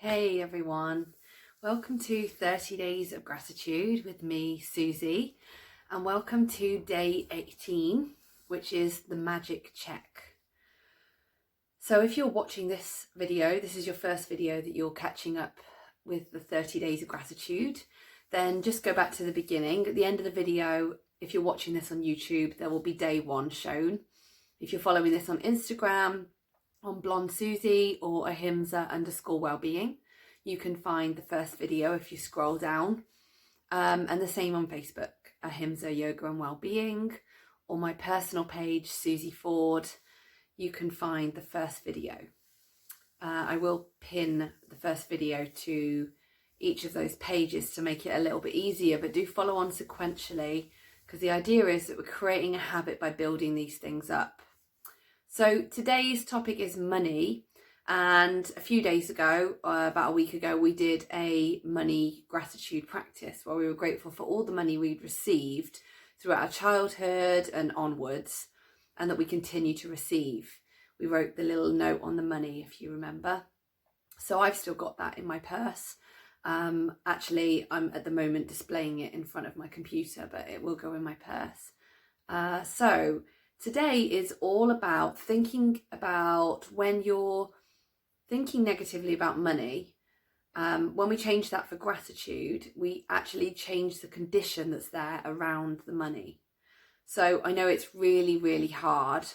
Hey everyone, welcome to 30 Days of Gratitude with me, Susie, and welcome to day 18, which is the magic check. So if you're watching this video, this is your first video that you're catching up with the 30 Days of Gratitude, then just go back to the beginning. At the end of the video, if you're watching this on YouTube, there will be day one shown. If you're following this on Instagram, on Blonde Susie or ahimsa_wellbeing, you can find the first video if you scroll down, and the same on Facebook, Ahimsa Yoga and Wellbeing, or my personal page, Susie Ford. You can find the first video. I will pin the first video to each of those pages to make it a little bit easier, but do follow on sequentially, because the idea is that we're creating a habit by building these things up. So today's topic is money, and a few days ago, about a week ago, we did a money gratitude practice where we were grateful for all the money we'd received throughout our childhood and onwards, and that we continue to receive. We wrote the little note on the money, if you remember. So I've still got that in my purse. Actually, I'm at the moment displaying it in front of my computer, but it will go in my purse. So today is all about thinking about when you're thinking negatively about money. When we change that for gratitude, we actually change the condition that's there around the money. So I know it's really, really hard,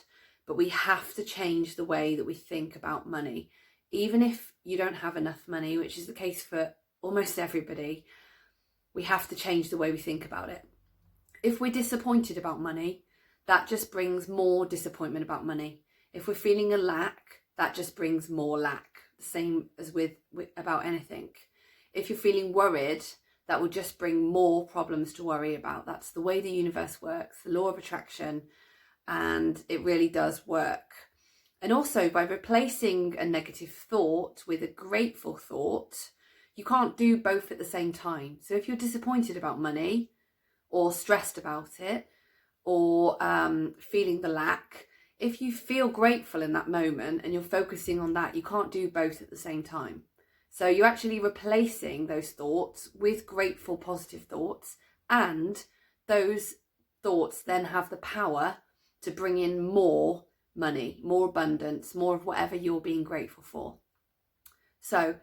but we have to change the way that we think about money. Even if you don't have enough money, which is the case for almost everybody, we have to change the way we think about it. If we're disappointed about money, that just brings more disappointment about money. If we're feeling a lack, that just brings more lack. The same as with about anything. If you're feeling worried, that will just bring more problems to worry about. That's the way the universe works, the law of attraction, and it really does work. And also, by replacing a negative thought with a grateful thought, you can't do both at the same time. So if you're disappointed about money or stressed about it, or feeling the lack, if you feel grateful in that moment and you're focusing on that, you can't do both at the same time. So you're actually replacing those thoughts with grateful, positive thoughts, and those thoughts then have the power to bring in more money, more abundance, more of whatever you're being grateful for. So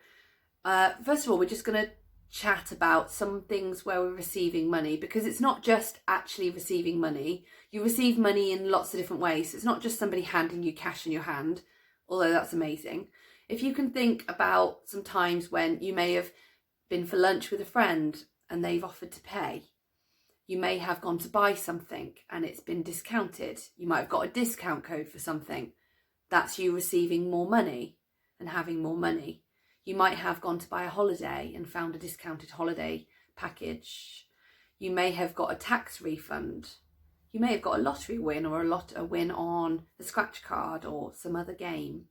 first of all, we're just going to chat about some things where we're receiving money, because it's not just actually receiving money. You receive money in lots of different ways. It's not just somebody handing you cash in your hand, although that's amazing. If you can think about some times when you may have been for lunch with a friend and they've offered to pay. You may have gone to buy something and it's been discounted. You might have got a discount code for something. That's you receiving more money and having more money. You might have gone to buy a holiday and found a discounted holiday package. You may have got a tax refund. You may have got a lottery win or a win on a scratch card or some other game.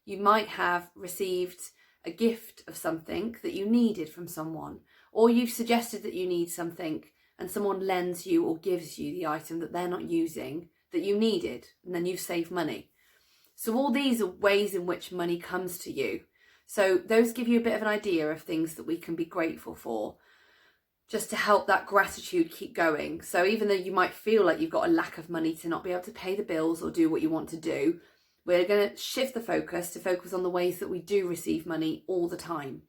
You might have received a gift of something that you needed from someone, or you've suggested that you need something and someone lends you or gives you the item that they're not using that you needed, and then you've saved money. So all these are ways in which money comes to you. So those give you a bit of an idea of things that we can be grateful for, just to help that gratitude keep going. So even though you might feel like you've got a lack of money to not be able to pay the bills or do what you want to do, we're going to shift the focus to focus on the ways that we do receive money all the time.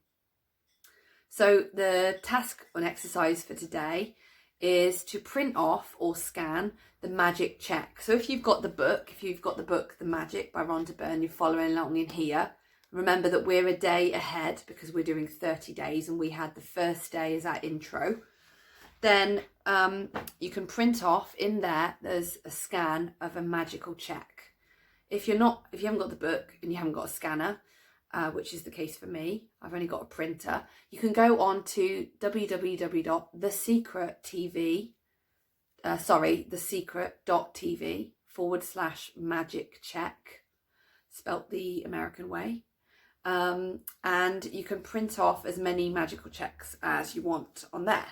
So the task or exercise for today is to print off or scan the magic check. So if you've got the book, The Magic by Rhonda Byrne, you're following along in here. Remember that we're a day ahead because we're doing 30 days and we had the first day as our intro. Then you can print off in there's a scan of a magical check. If you haven't got the book and you haven't got a scanner, which is the case for me, I've only got a printer, you can go on to thesecret.tv/magic check, spelt the American way. And you can print off as many magical checks as you want on there.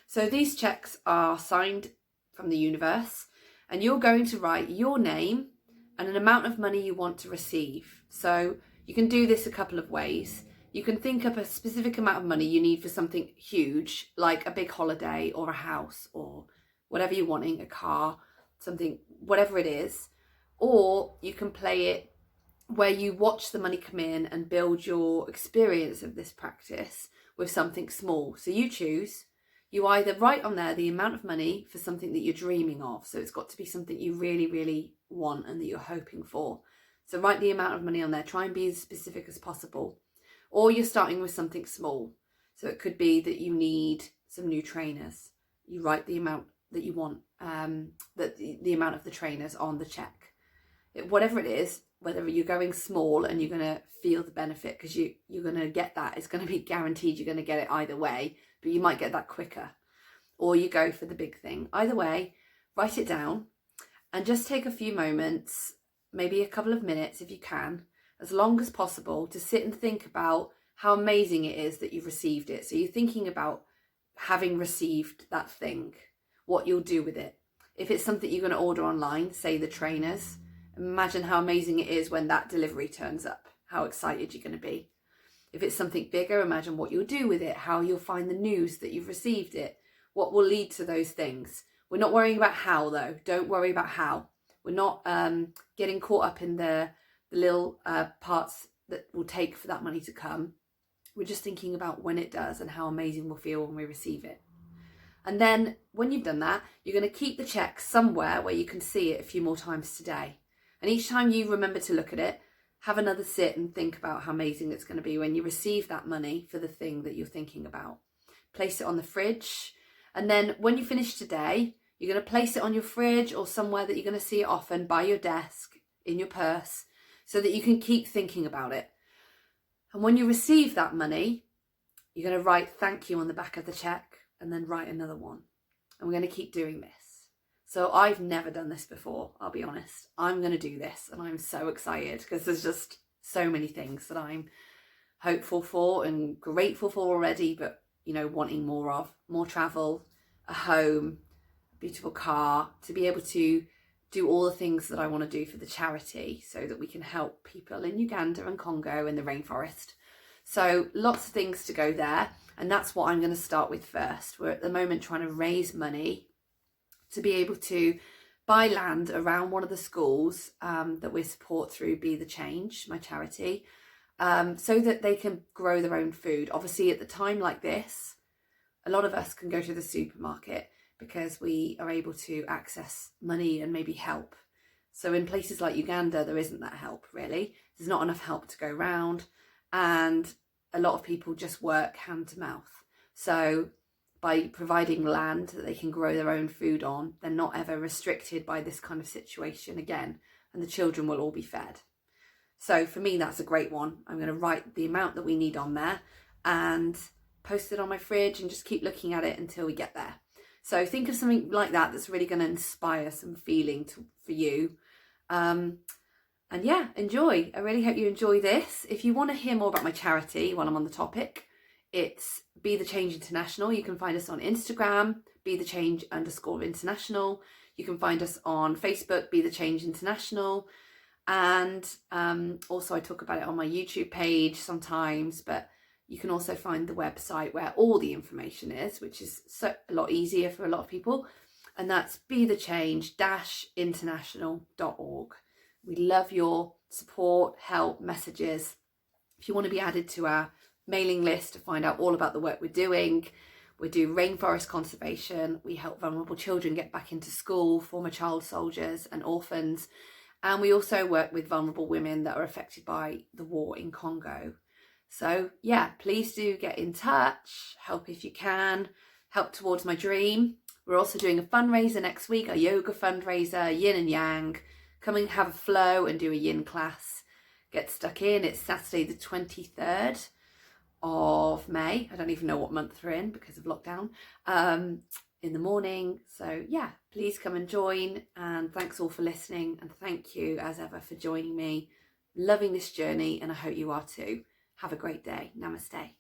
So these checks are signed from the universe, and you're going to write your name and an amount of money you want to receive. So you can do this a couple of ways. you can think of a specific amount of money you need for something huge, like a big holiday or a house or whatever you're wanting, a car, something, whatever it is. Or you can play it where you watch the money come in and build your experience of this practice with something small. So you choose. You either write on there the amount of money for something that you're dreaming of. So it's got to be something you really, really want and that you're hoping for. So write the amount of money on there. Try and be as specific as possible. Or you're starting with something small. So it could be that you need some new trainers. You write the amount that you want, the amount of the trainers on the check. Whatever it is, whether you're going small and you're going to feel the benefit because you're going to get that, it's going to be guaranteed you're going to get it either way, but you might get that quicker. Or you go for the big thing. Either way, write it down and just take a few moments, maybe a couple of minutes if you can, as long as possible, to sit and think about how amazing it is that you've received it. So you're thinking about having received that thing, what you'll do with it. If it's something you're going to order online, say the trainers, imagine how amazing it is when that delivery turns up, how excited you're going to be. If it's something bigger, imagine what you'll do with it, how you'll find the news that you've received it, what will lead to those things. We're not worrying about how though. Don't worry about how. We're not getting caught up in the little parts that will take for that money to come. We're just thinking about when it does and how amazing we'll feel when we receive it. And then when you've done that, you're going to keep the check somewhere where you can see it a few more times today. And each time you remember to look at it, have another sit and think about how amazing it's going to be when you receive that money for the thing that you're thinking about. Place it on the fridge. And then when you finish today, you're going to place it on your fridge or somewhere that you're going to see it often, by your desk, in your purse, so that you can keep thinking about it. And when you receive that money, you're going to write thank you on the back of the check and then write another one. And we're going to keep doing this. So I've never done this before, I'll be honest. I'm going to do this and I'm so excited because there's just so many things that I'm hopeful for and grateful for already, but, you know, wanting more of. More travel, a home, a beautiful car, to be able to do all the things that I want to do for the charity so that we can help people in Uganda and Congo in the rainforest. So lots of things to go there. And that's what I'm going to start with first. We're at the moment trying to raise money to be able to buy land around one of the schools that we support through Be The Change, my charity, so that they can grow their own food. Obviously, at the time like this, a lot of us can go to the supermarket because we are able to access money and maybe help. So in places like Uganda, there isn't that help really. There's not enough help to go round, and a lot of people just work hand to mouth. So by providing land that they can grow their own food on, they're not ever restricted by this kind of situation again, and the children will all be fed. So for me, that's a great one. I'm going to write the amount that we need on there and post it on my fridge and just keep looking at it until we get there. So think of something like that that's really going to inspire some feeling for you. And yeah, enjoy. I really hope you enjoy this. If you want to hear more about my charity while I'm on the topic, it's Be The Change International. You can find us on Instagram, Be The Change _international. You can find us on Facebook, Be The Change International. And also I talk about it on my YouTube page sometimes, but you can also find the website where all the information is, which is a lot easier for a lot of people. And that's BeTheChange-international.org. We love your support, help, messages. If you want to be added to our mailing list to find out all about the work we're doing, we do rainforest conservation. We help vulnerable children get back into school, former child soldiers and orphans. And we also work with vulnerable women that are affected by the war in Congo. So yeah, please do get in touch, help if you can, help towards my dream. We're also doing a fundraiser next week, a yoga fundraiser, yin and yang. Come and have a flow and do a yin class. Get stuck in. It's Saturday the 23rd of May. I don't even know what month we're in because of lockdown. In the morning. So yeah, please come and join. And thanks all for listening. And thank you as ever for joining me. Loving this journey, and I hope you are too. Have a great day. Namaste.